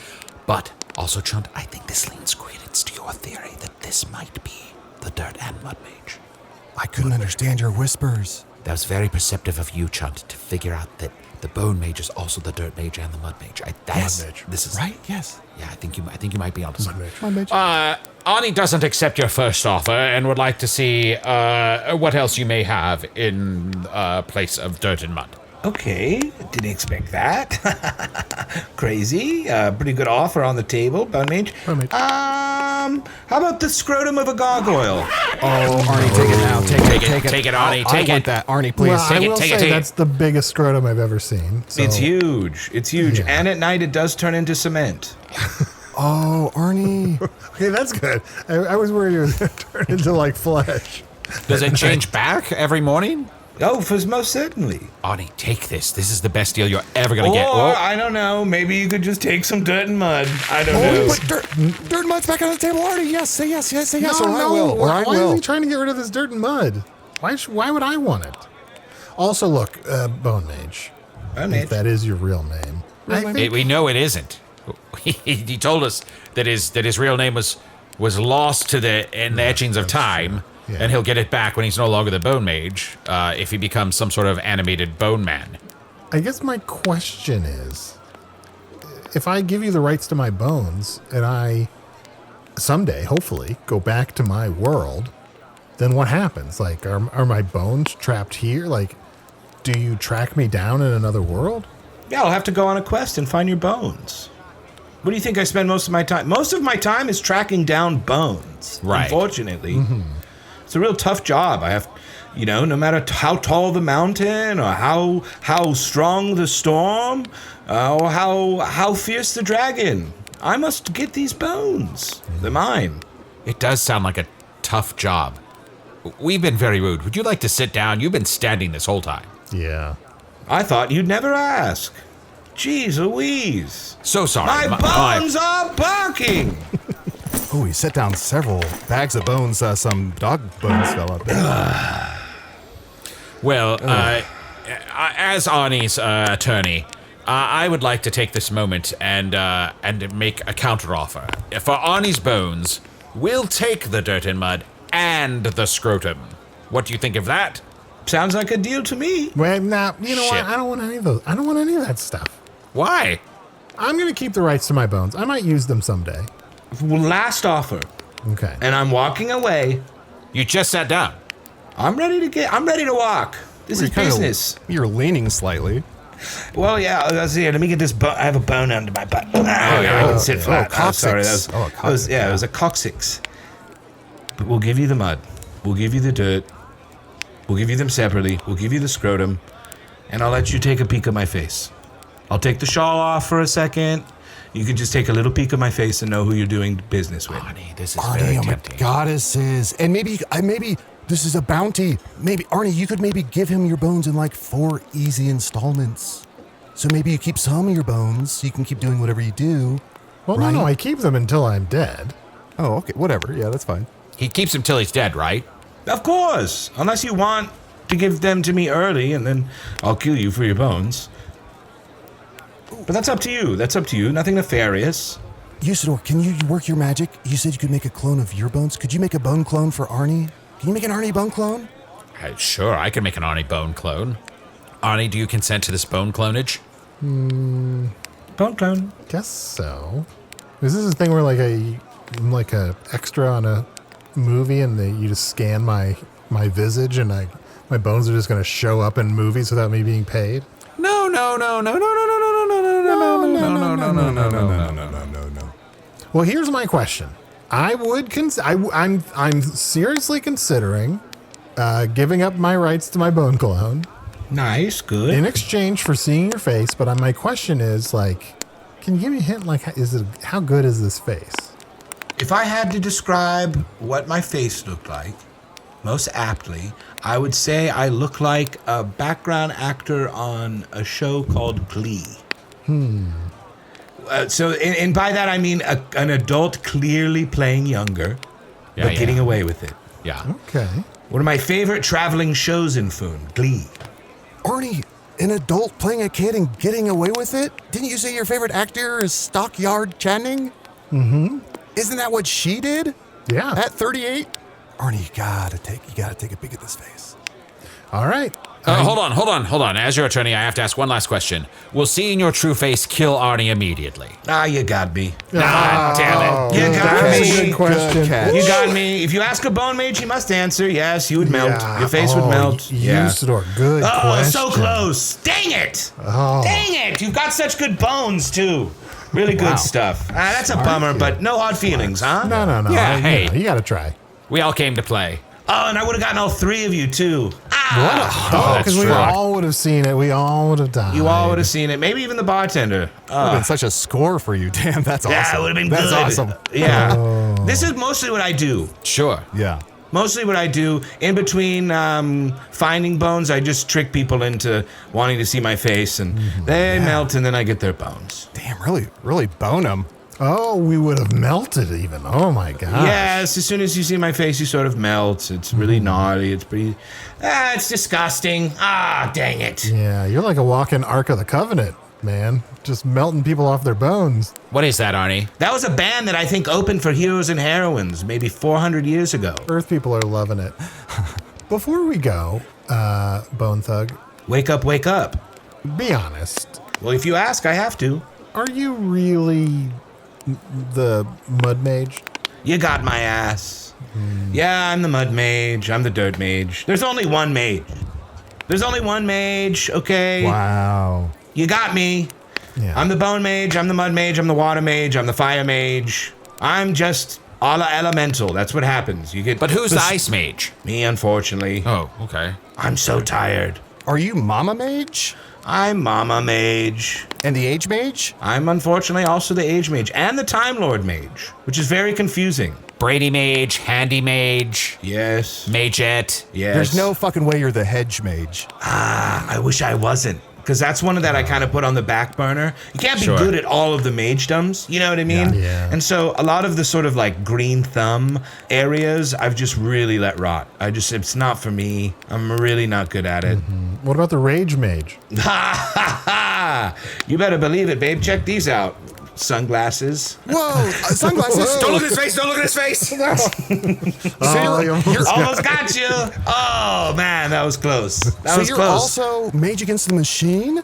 But also, Chunt, I think this leans credence to your theory that this might be the dirt and mud mage. I couldn't understand your whispers. That was very perceptive of you, Chunt, to figure out that the Bone Mage is also the Dirt Mage and the Mud Mage. Mud Mage. This is Right? Yes. Yeah, I think you might be onto something. My mage. Arnie doesn't accept your first offer and would like to see what else you may have in place of dirt and mud. Okay, didn't expect that. Crazy. Pretty good offer on the table, Bone Mage. Bone Mage. How about the scrotum of a gargoyle? Oh, Arnie, take it now. Take it. Take it, Arnie. I Take want it. that. Arnie, please. Well, I will take it, say take it. that's the biggest scrotum I've ever seen. So. It's huge. It's huge. Yeah. And at night it does turn into cement. Oh, Arnie. Okay, that's good. I was worried it was going to turn into, like, flesh. Does it change back every morning? Oh, for most certainly. Arnie, take this. This is the best deal you're ever going to get. Or, I don't know, maybe you could just take some dirt and mud. I don't know. Put dirt and mud's back on the table, Arnie. Yes, say yes, say yes, or I will. Or Why I will. is he trying to get rid of this dirt and mud? Why would I want it? Also, look, Bone Mage. Bone If Mage. that is your real name. I think We know it isn't. He told us that his real name was lost to the etchings of time, Yeah. and he'll get it back when he's no longer the Bone Mage, if he becomes some sort of animated Bone Man. I guess my question is, if I give you the rights to my bones and I someday, hopefully, go back to my world, then what happens? Like, are my bones trapped here? Like, do you track me down in another world? Yeah, I'll have to go on a quest and find your bones. What do you think I spend most of my time? Most of my time is tracking down bones. Right. Unfortunately. It's a real tough job. I have, no matter how tall the mountain or how strong the storm or how fierce the dragon, I must get these bones. They're mine. It does sound like a tough job. We've been very rude. Would you like to sit down? You've been standing this whole time. Yeah. I thought you'd never ask. Jeez Louise. So sorry. My bones are barking. Oh, he set down several bags of bones. Some dog bones fell out there. Well, as Arnie's attorney, I would like to take this moment and make a counteroffer. For Arnie's bones, we'll take the dirt and mud and the scrotum. What do you think of that? Sounds like a deal to me. Well, now, you know Shit. what? I don't want any of those. I don't want any of that stuff. Why? I'm going to keep the rights to my bones. I might use them someday. Last offer. Okay. And I'm walking away. You just sat down. I'm ready to walk. This is business. You're leaning slightly. Well, yeah, let's see. Let me get this bone. I have a bone under my butt. I can sit flat. Sorry, that was, it was a coccyx. But we'll give you the mud. We'll give you the dirt. We'll give you them separately. We'll give you the scrotum. And I'll let you take a peek of my face. I'll take the shawl off for a second. You can just take a little peek of my face and know who you're doing business with. Arnie, this is very Arnie, tempting. my goddesses. And maybe this is a bounty. Maybe, Arnie, you could maybe give him your bones in like 4 easy installments. So maybe you keep some of your bones so you can keep doing whatever you do. Well, right? no, I keep them until I'm dead. Oh, okay. Whatever. Yeah, that's fine. He keeps him till he's dead, right? Of course. Unless you want to give them to me early and then I'll kill you for your bones. But that's up to you. That's up to you. Nothing nefarious. Usidore, can you work your magic? You said you could make a clone of your bones. Could you make a bone clone for Arnie? Can you make an Arnie bone clone? Sure, I can make an Arnie bone clone. Arnie, do you consent to this bone clonage? Bone clone. Guess so. Is this a thing where I'm like a extra on a movie and you just scan my visage and my bones are just going to show up in movies without me being paid? No. Well, here's my question. I'm seriously considering giving up my rights to my bone clone Nice, good. in exchange for seeing your face. But my question is, like, can you give me a hint? Like, how good is this face? If I had to describe what my face looked like, most aptly, I would say I look like a background actor on a show called Glee. And by that I mean an adult clearly playing younger, but getting away with it. Yeah. Okay. One of my favorite traveling shows in Foon, Glee. Arnie, an adult playing a kid and getting away with it? Didn't you say your favorite actor is Stockyard Channing? Mm-hmm. Isn't that what she did? Yeah. At 38? Arnie, you gotta take a peek at this face. All right. Hold on. As your attorney, I have to ask one last question. Will seeing your true face kill Arnie immediately? Ah, you got me. Ah, damn it. You got That's me. a good question. catch. You got me. If you ask a bone mage, he must answer. Yes, you would melt. Yeah. Your face would melt. Yeah. Usidore, good Oh, question. so close. Dang it. Oh. Dang it. You've got such good bones, too. Really good stuff. That's a bummer, but no hard feelings, huh? No. Yeah, hey. You got to try. We all came to play. Oh, and I would have gotten all 3 of you, too. Oh, because we all would have seen it. We all would have died. You all would have seen it. Maybe even the bartender. Would have been such a score for you. Damn, that's awesome. Yeah, it would have been That's good. awesome. Yeah. This is mostly what I do. Sure. Yeah. Mostly what I do. In between finding bones, I just trick people into wanting to see my face, and they melt, and then I get their bones. Damn, really bone them. Oh, we would have melted even. Oh, my God. Yes, as soon as you see my face, you sort of melt. It's really gnarly. It's pretty... it's disgusting. Ah, dang it. Yeah, you're like a walking Ark of the Covenant, man. Just melting people off their bones. What is that, Arnie? That was a band that I think opened for Heroes and Heroines maybe 400 years ago. Earth people are loving it. Before we go, Bone Thug, Wake up, wake up. be honest. Well, if you ask, I have to. Are you really the Mud Mage? You got my ass. Yeah, I'm the Mud Mage. I'm the Dirt Mage. There's only one mage. There's only one mage, okay? Wow. You got me. Yeah. I'm the Bone Mage. I'm the Mud Mage. I'm the Water Mage. I'm the Fire Mage. I'm just a la elemental. That's what happens. You get. But who's the ice mage? Me, unfortunately. Oh, okay. I'm so tired. Are you Mama Mage? I'm Mama Mage. And the Age Mage? I'm unfortunately also the Age Mage and the Time Lord Mage, which is very confusing. Brady mage, handy mage, Yes. magette. Yes. There's no fucking way you're the Hedge Mage. I wish I wasn't. Because that's one that I kind of put on the back burner. You can't be Sure. good at all of the magedoms, you know what I mean? Yeah. And so a lot of the sort of like green thumb areas, I've just really let rot. It's not for me. I'm really not good at it. What about the Rage Mage? Ha ha ha! You better believe it, babe. Check these out. Sunglasses. Whoa, sunglasses. Don't look at his face. Don't look at his face. Almost got you. Oh, man, that was close. That was you're close. also Mage Against the Machine?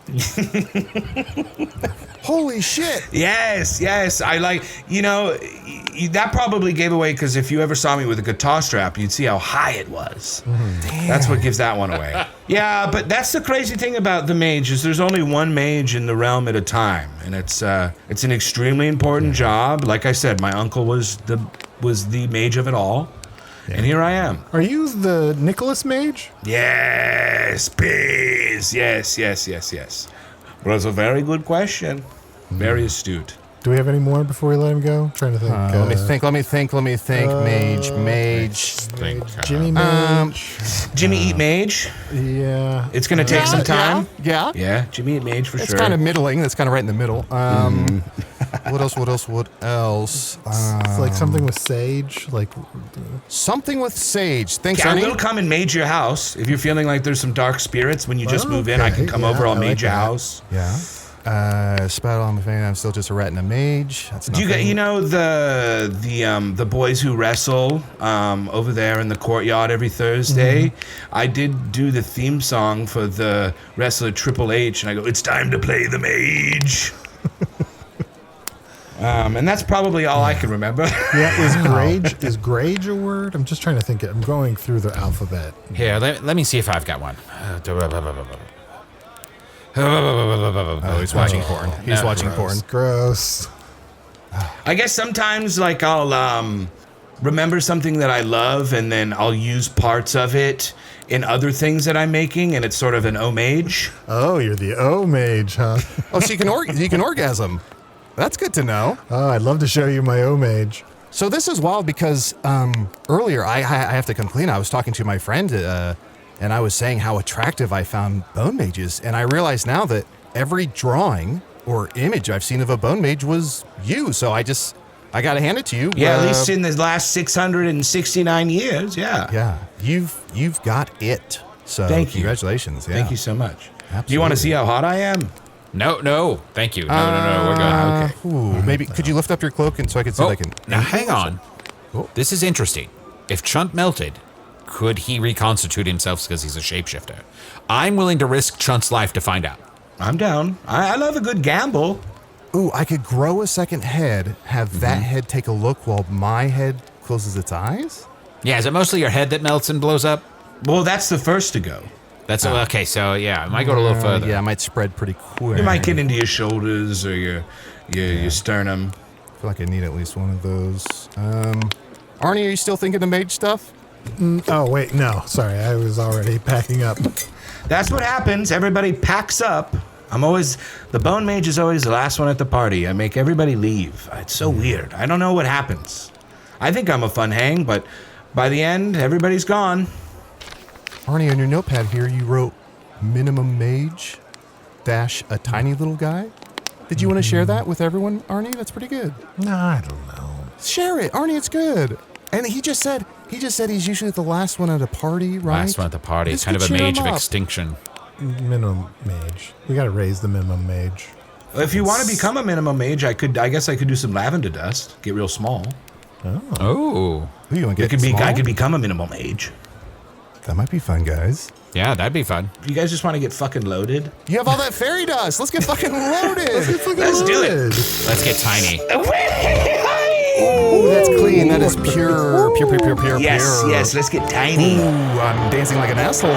Holy shit. Yes. I like, that probably gave away because if you ever saw me with a guitar strap, you'd see how high it was. That's what gives that one away. Yeah, but that's the crazy thing about the mage is there's only one mage in the realm at a time, and it's an extremely important job. Like I said, my uncle was the mage of it all, and here I am. Are you the Nicholas Mage? Yes, please. Yes. Well, that's a very good question. Very astute. Do we have any more before we let him go? Trying to think. Let me think. Mage. Jimmy Mage. Jimmy Eat Mage. Yeah. It's going to take some time. Yeah. Jimmy Eat Mage for It's sure. kind of middling. That's kind of right in the middle. What else? It's like something with sage. Like Something with sage. Thanks, I Arnie. will come and mage your house. If you're feeling like there's some dark spirits when you just move in, I can come over, I'll mage your house. Yeah. Spat on my face. I'm still just a rat and a mage. That's Do nothing. you know the boys who wrestle over there in the courtyard every Thursday? I did do the theme song for the wrestler Triple H, and I go, "It's time to play the mage." And that's probably all I can remember. Yeah, is grage a word? I'm just trying to think. I'm going through the alphabet. Here, let me see if I've got one. Oh, he's watching porn. He's watching porn. Gross. I guess sometimes, like, I'll remember something that I love, and then I'll use parts of it in other things that I'm making, and it's sort of an homage. Oh, you're the O Mage, huh? Oh, so you can orgasm. That's good to know. Oh, I'd love to show you my O Mage. So this is wild because earlier I have to complain. I was talking to my friend and I was saying how attractive I found bone mages, and I realize now that every drawing or image I've seen of a bone mage was you. So I got to hand it to you. Yeah, at least in the last 669 years. Yeah. Yeah, you've got it. So Thank you. Congratulations. Yeah. Thank you so much. Absolutely. Do you want to see how hot I am? No, thank you. No, we're good. Okay. Ooh, maybe could you lift up your cloak and so I can see if I can. Now hang on. Oh. This is interesting. If Chunt melted, could he reconstitute himself because he's a shapeshifter? I'm willing to risk Chunt's life to find out. I'm down. I love a good gamble. Ooh, I could grow a second head, have that head take a look while my head closes its eyes? Yeah, is it mostly your head that melts and blows up? Well, that's the first to go. That's okay, so yeah, it might go a little further. Yeah, it might spread pretty quick. You might get into your shoulders or your sternum. I feel like I need at least one of those. Arnie, are you still thinking of mage stuff? Oh, wait, no. Sorry, I was already packing up. That's what happens. Everybody packs up. The Bone Mage is always the last one at the party. I make everybody leave. It's so weird. I don't know what happens. I think I'm a fun hang, but by the end, everybody's gone. Arnie, on your notepad here, you wrote minimum mage dash a tiny little guy. Did you want to share that with everyone, Arnie? That's pretty good. No, I don't know. Share it, Arnie. It's good. And he just said he's usually the last one at a party, right? Last one at the party. This Kind of could a cheer mage him of up. extinction. Minimum mage. We got to raise the minimum mage. If you want to become a minimum mage, I guess I could do some lavender dust. Get real small. Oh. Who you want to get I could become a minimum mage. That might be fun, guys. Yeah, that'd be fun. You guys just want to get fucking loaded? You have all that fairy dust. Let's get fucking loaded. Let's do it. Let's get tiny. Ooh, that's clean. That is pure. Yes, let's get tiny. Ooh, I'm dancing like an asshole.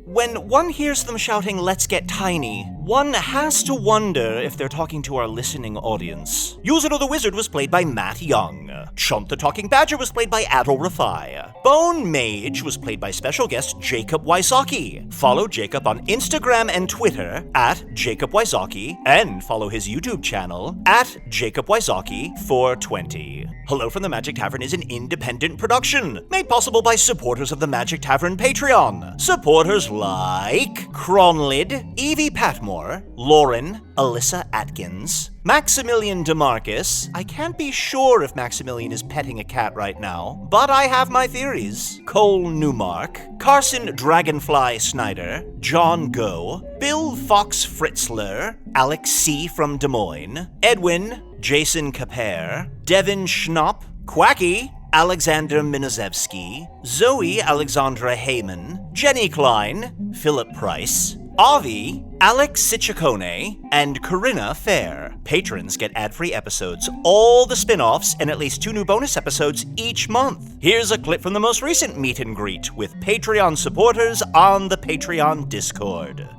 When one hears them shouting, "Let's get tiny," one has to wonder if they're talking to our listening audience. Usidore the Wizard was played by Matt Young. Chunt the Talking Badger was played by Adal, Rifai. Bone Mage was played by special guest Jacob Wysocki. Follow Jacob on Instagram and Twitter at Jacob Wysocki, and follow his YouTube channel at Jacob Wysocki 420. Hello from the Magic Tavern is an independent production made possible by supporters of the Magic Tavern Patreon. Supporters like Cronlid, Evie Patmore, Lauren, Alyssa Atkins, Maximilian DeMarcus. I can't be sure if Maximilian is petting a cat right now, but I have my theories. Cole Newmark, Carson Dragonfly Snyder, John Go, Bill Fox Fritzler, Alex C. from Des Moines, Edwin, Jason Capere, Devin Schnopp, Quacky, Alexander Minozevsky, Zoe Alexandra Heyman, Jenny Klein, Philip Price, Avi, Alex Ciccone, and Corinna Fair. Patrons get ad-free episodes, all the spin-offs, and at least 2 new bonus episodes each month. Here's a clip from the most recent meet and greet with Patreon supporters on the Patreon Discord.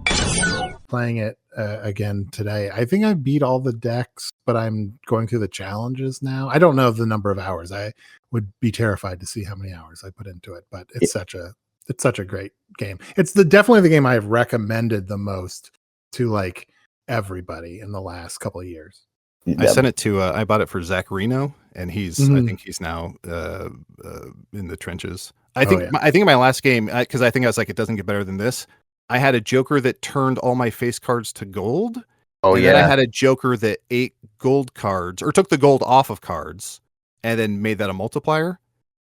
Playing it again today. I think I beat all the decks, but I'm going through the challenges now. I don't know the number of hours. I would be terrified to see how many hours I put into it, but it's such a great game. It's definitely the game I have recommended the most to like everybody in the last couple of years. I sent it to I bought it for Zach Reno, and I think he's now in the trenches. I think in my last game, because I think I was like, it doesn't get better than this. I had a Joker that turned all my face cards to gold. Then I had a Joker that ate gold cards or took the gold off of cards and then made that a multiplier.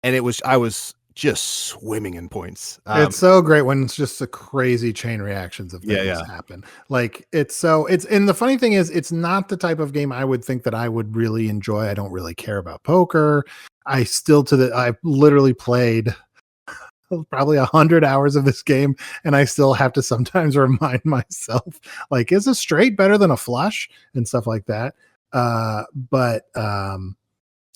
And I was just swimming in points. It's so great when it's just the crazy chain reactions of things happen. Like and the funny thing is, it's not the type of game I would think that I would really enjoy. I don't really care about poker. I literally played probably 100 hours of this game, and I still have to sometimes remind myself, like, is a straight better than a flush and stuff like that. But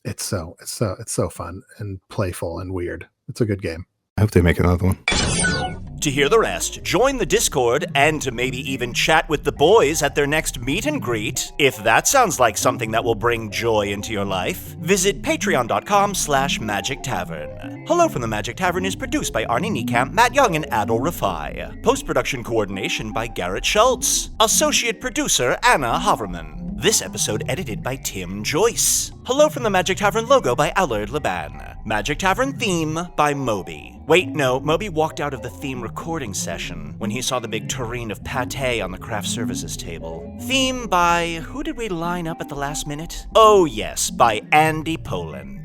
it's so fun and playful and weird. It's a good game. I hope they make another one. To hear the rest, join the Discord and to maybe even chat with the boys at their next meet and greet. If that sounds like something that will bring joy into your life, visit patreon.com/Magic Tavern. Hello from the Magic Tavern is produced by Arnie Niekamp, Matt Young, and Adal Rifai. Post-production coordination by Garrett Schultz. Associate producer Anna Havermann. This episode edited by Tim Joyce. Hello from the Magic Tavern logo by Allard Laban. Magic Tavern theme by Moby. Wait, no, Moby walked out of the theme recording session when he saw the big tureen of pâté on the craft services table. Theme by, who did we line up at the last minute? Oh yes, by Andy Poland.